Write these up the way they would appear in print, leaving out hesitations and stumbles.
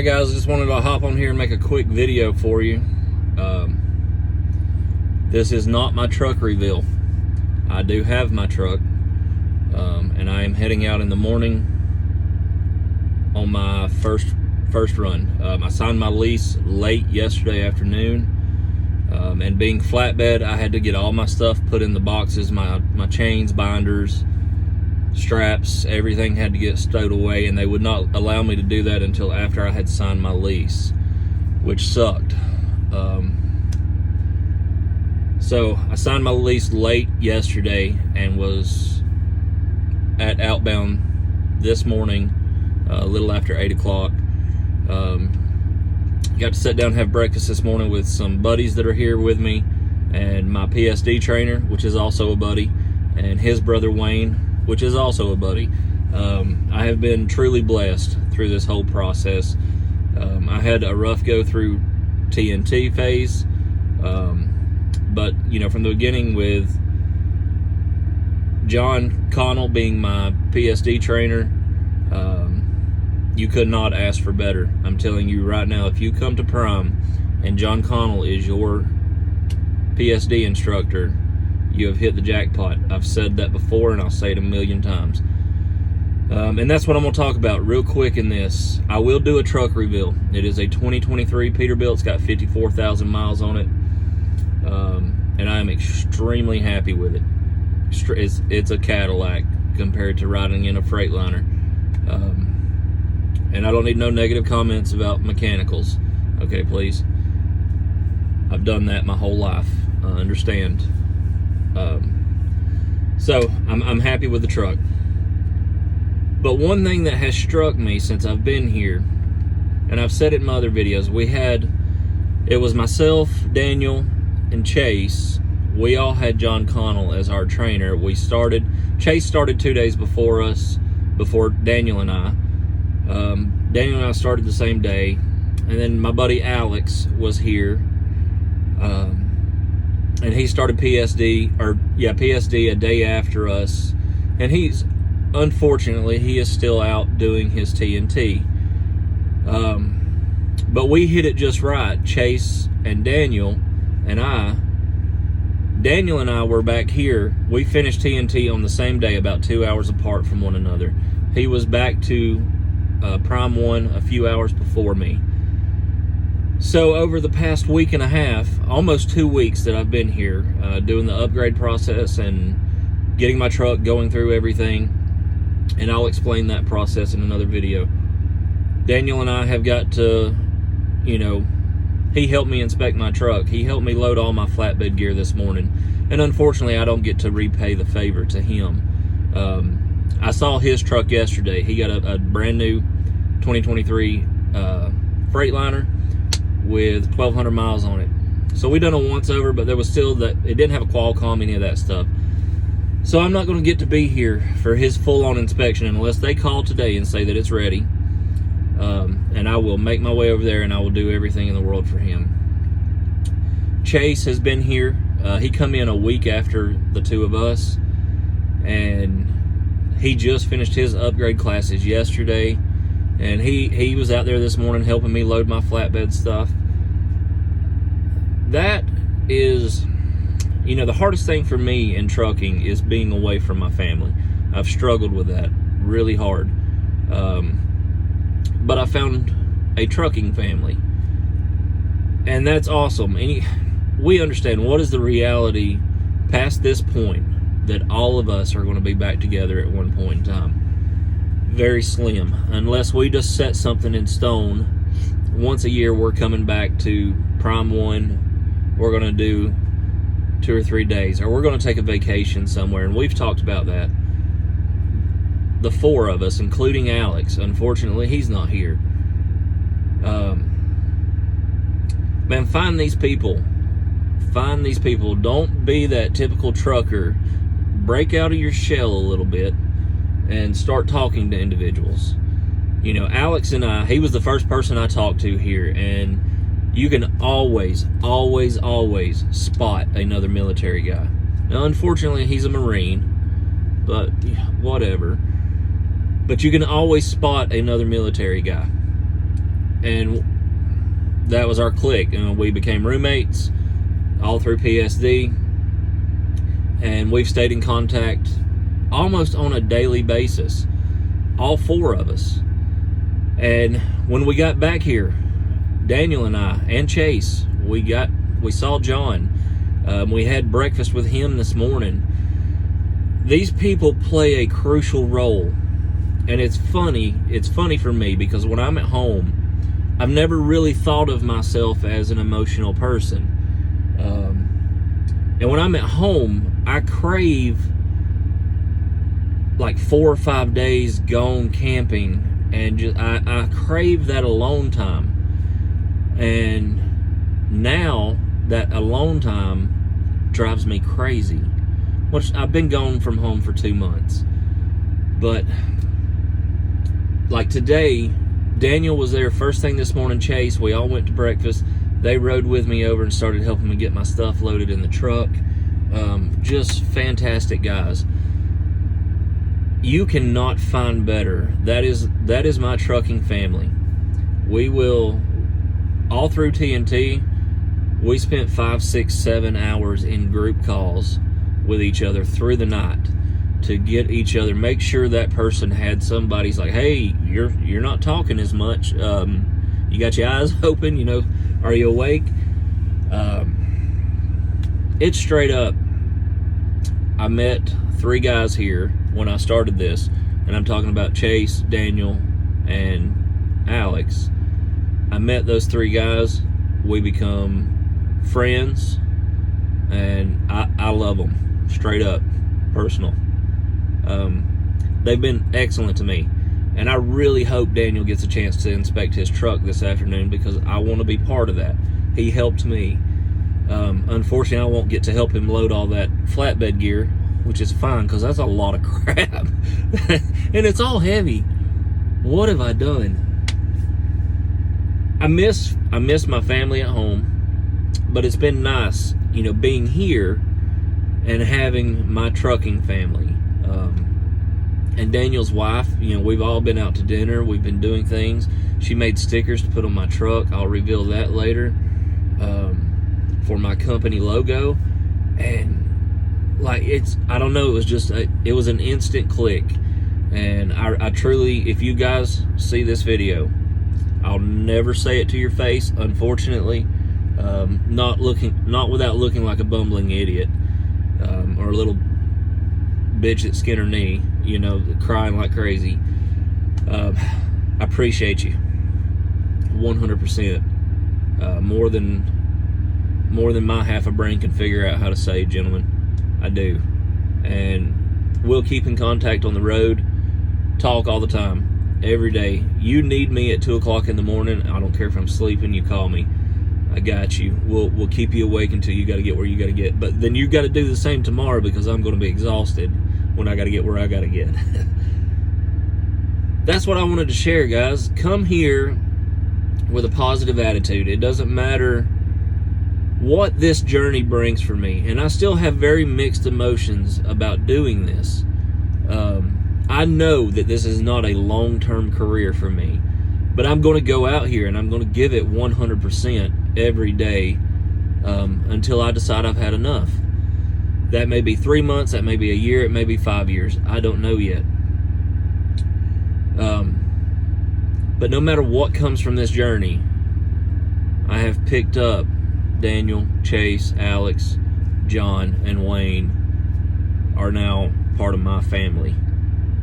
guys, just wanted to hop on here and make a quick video for you. This is not my truck reveal. I do have my truck, and I am heading out in the morning on my first run. I signed my lease late yesterday afternoon, and being flatbed, I had to get all my stuff put in the boxes, my chains, binders, straps, everything had to get stowed away, and they would not allow me to do that until after I had signed my lease, which sucked. So I signed my lease late yesterday and was at Outbound this morning, a little after 8 o'clock. Got to sit down and have breakfast this morning with some buddies that are here with me, and my PSD trainer, which is also a buddy, and his brother Wayne, which is also a buddy. I have been truly blessed through this whole process. I had a rough go through TNT phase, but you know, from the beginning with John Connell being my PSD trainer, you could not ask for better. I'm telling you right now, if you come to Prime and John Connell is your PSD instructor, you have hit the jackpot. I've said that before, and I'll say it a million times. And that's what I'm going to talk about real quick in this. I will do a truck reveal. It is a 2023 Peterbilt. It's got 54,000 miles on it. And I am extremely happy with it. It's a Cadillac compared to riding in a Freightliner. And I don't need no negative comments about mechanicals. Okay, please. I've done that my whole life. Understand. So I'm happy with the truck. But one thing that has struck me since I've been here, and I've said it in my other videos, it was myself, Daniel, and Chase. We all had John Connell as our trainer. Chase started 2 days before us, before Daniel and I. Daniel and I started the same day, and then my buddy Alex was here. And he started PSD a day after us, and unfortunately he is still out doing his TNT. But we hit it just right, Chase and Daniel and I. Daniel and I were back here. We finished TNT on the same day, about 2 hours apart from one another. He was back to Prime 1 a few hours before me. So over the past week and a half, almost 2 weeks that I've been here, doing the upgrade process and getting my truck, going through everything, and I'll explain that process in another video. Daniel and I have got to, he helped me inspect my truck. He helped me load all my flatbed gear this morning, and unfortunately I don't get to repay the favor to him. I saw his truck yesterday. He got a brand new 2023 Freightliner with 1,200 miles on it. So we done a once over, but there was still it didn't have a Qualcomm, any of that stuff. So I'm not going to get to be here for his full-on inspection unless they call today and say that it's ready. And I will make my way over there, and I will do everything in the world for him. Chase has been here. He come in a week after the two of us, and he just finished his upgrade classes yesterday. And he was out there this morning helping me load my flatbed stuff. That is, the hardest thing for me in trucking is being away from my family. I've struggled with that really hard. But I found a trucking family, and that's awesome. And we understand what is the reality past this point, that all of us are going to be back together at one point in time. Very slim, unless we just set something in stone. Once a year we're coming back to Prime 1. We're going to do 2 or 3 days, or we're going to take a vacation somewhere, and we've talked about that. The four of us, including Alex, unfortunately he's not here. Man, find these people. Don't be that typical trucker. Break out of your shell a little bit and start talking to individuals. Alex and I, he was the first person I talked to here, and you can always spot another military guy. Now, unfortunately, he's a Marine, but whatever. But you can always spot another military guy. and that was our clique. We became roommates all through PSD, and we've stayed in contact almost on a daily basis, all four of us. And when we got back here, Daniel and I and Chase, we saw John. We had breakfast with him this morning. These people play a crucial role, and it's funny for me because when I'm at home, I've never really thought of myself as an emotional person. And when I'm at home, I crave like 4 or 5 days gone camping, and just I crave that alone time. And now that alone time drives me crazy. Which I've been gone from home for 2 months. But like today, Daniel was there first thing this morning, Chase. We all went to breakfast. They rode with me over and started helping me get my stuff loaded in the truck. Just fantastic guys. You cannot find better. That is my trucking family. We will, all through TNT, we spent 5, 6, 7 hours in group calls with each other through the night to get each other, make sure that person had somebody's like, hey, you're not talking as much. You got your eyes open, are you awake? It's straight up. I met 3 guys here when I started this, and I'm talking about Chase, Daniel, and Alex. I met those 3 guys. We become friends, and I love them, straight up, personal. They've been excellent to me, and I really hope Daniel gets a chance to inspect his truck this afternoon because I want to be part of that. He helped me. Unfortunately, I won't get to help him load all that flatbed gear, which is fine because that's a lot of crap. And it's all heavy. What have I done? I miss my family at home, but it's been nice, being here and having my trucking family. And Daniel's wife, we've all been out to dinner. We've been doing things. She made stickers to put on my truck. I'll reveal that later. For my company logo. And I don't know, it was an instant click. And I truly, if you guys see this video, I'll never say it to your face, unfortunately. Not without looking like a bumbling idiot, or a little bitch at skin her knee, crying like crazy. I appreciate you 100%, more than my half a brain can figure out how to say, gentlemen. I do. And we'll keep in contact on the road, talk all the time, every day. You need me at 2 o'clock in the morning, I don't care if I'm sleeping, you call me. I got you. We'll keep you awake until you got to get where you got to get. But then you got to do the same tomorrow because I'm going to be exhausted when I got to get where I got to get. That's what I wanted to share, guys. Come here with a positive attitude. It doesn't matter what this journey brings for me. And I still have very mixed emotions about doing this. I know that this is not a long-term career for me. But I'm going to go out here and I'm going to give it 100% every day until I decide I've had enough. That may be 3 months, that may be a year, it may be 5 years. I don't know yet. But no matter what comes from this journey, I have picked up Daniel, Chase, Alex, John, and Wayne are now part of my family.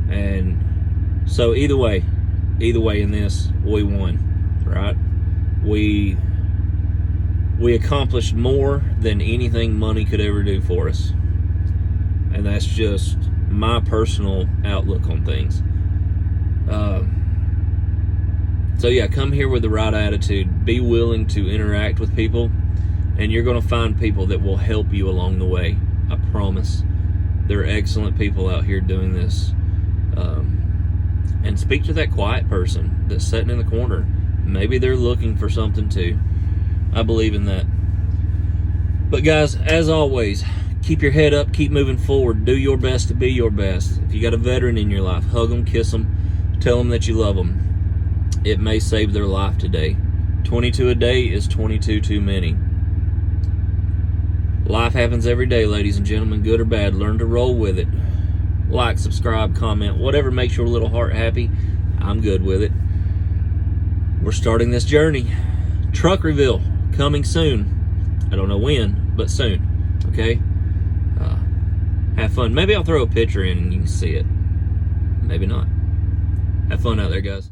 And so either way in this, we won, right? We accomplished more than anything money could ever do for us. And that's just my personal outlook on things. So yeah, come here with the right attitude. Be willing to interact with people, and you're going to find people that will help you along the way. I promise. There are excellent people out here doing this. And speak to that quiet person that's sitting in the corner. Maybe they're looking for something too. I believe in that. But guys, as always, keep your head up, keep moving forward. Do your best to be your best. If you got a veteran in your life, hug them, kiss them, tell them that you love them. it may save their life today. 22 a day is 22 too many. Life happens every day, ladies and gentlemen, good or bad. Learn to roll with it. Like, subscribe, comment, whatever makes your little heart happy. I'm good with it. We're starting this journey. Truck reveal coming soon. I don't know when, but soon. Okay? Have fun. Maybe I'll throw a picture in and you can see it. Maybe not. Have fun out there, guys.